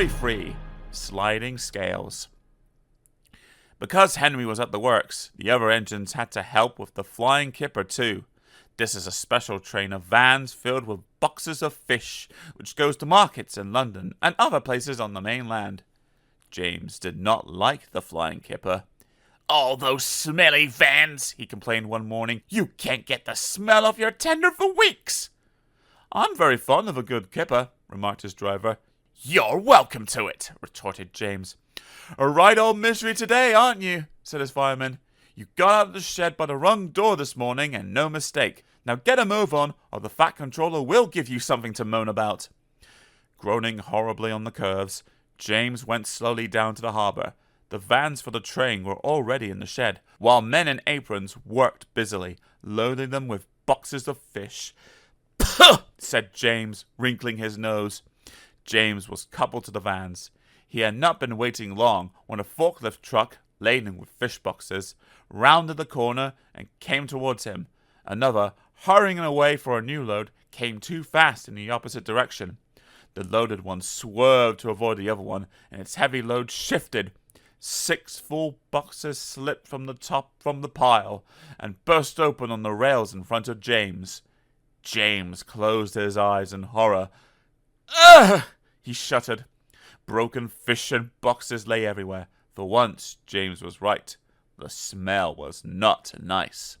worry-free sliding scales. Because Henry was at the works, the other engines had to help with the flying kipper too. This is a special train of vans filled with boxes of fish, which goes to markets in London and other places on the mainland. James did not like the flying kipper. "All those smelly vans," he complained one morning. "You can't get the smell off your tender for weeks." "I'm very fond of a good kipper," remarked his driver. "You're welcome to it," retorted James. "A right old misery today, aren't you?" said his fireman. "You got out of the shed by the wrong door this morning, and no mistake. Now get a move on, or the Fat Controller will give you something to moan about." Groaning horribly on the curves, James went slowly down to the harbour. The vans for the train were already in the shed, while men in aprons worked busily, loading them with boxes of fish. "Pugh!" said James, wrinkling his nose. James was coupled to the vans. He had not been waiting long when a forklift truck, laden with fish boxes, rounded the corner and came towards him. Another, hurrying away for a new load, came too fast in the opposite direction. The loaded one swerved to avoid the other one, and its heavy load shifted. 6 full boxes slipped from the pile and burst open on the rails in front of James. James closed his eyes in horror. "Ugh!" he shuddered. Broken fish and boxes lay everywhere. For once, James was right. The smell was not nice.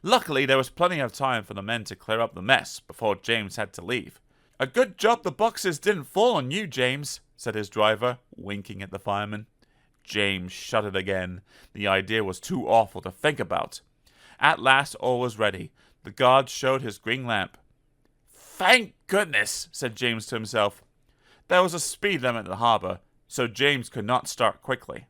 Luckily, there was plenty of time for the men to clear up the mess before James had to leave. "A good job the boxes didn't fall on you, James," said his driver, winking at the fireman. James shuddered again. The idea was too awful to think about. At last, all was ready. The guard showed his green lamp. "Thank goodness," said James to himself. There was a speed limit in the harbour, so James could not start quickly.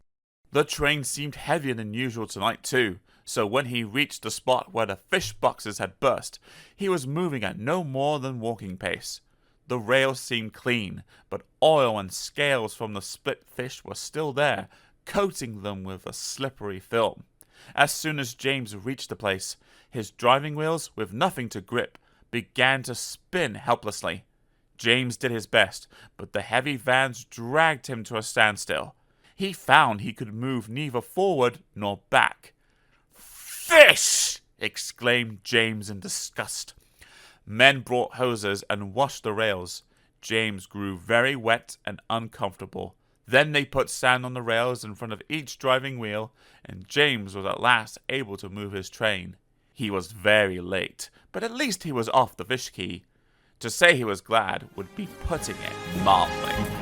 The train seemed heavier than usual tonight too, so when he reached the spot where the fish boxes had burst, he was moving at no more than walking pace. The rails seemed clean, but oil and scales from the split fish were still there, coating them with a slippery film. As soon as James reached the place, his driving wheels, with nothing to grip, began to spin helplessly. James did his best, but the heavy vans dragged him to a standstill. He found he could move neither forward nor back. "Fish!" exclaimed James in disgust. Men brought hoses and washed the rails. James grew very wet and uncomfortable. Then they put sand on the rails in front of each driving wheel, and James was at last able to move his train. He was very late, but at least he was off the fish quay. To say he was glad would be putting it mildly.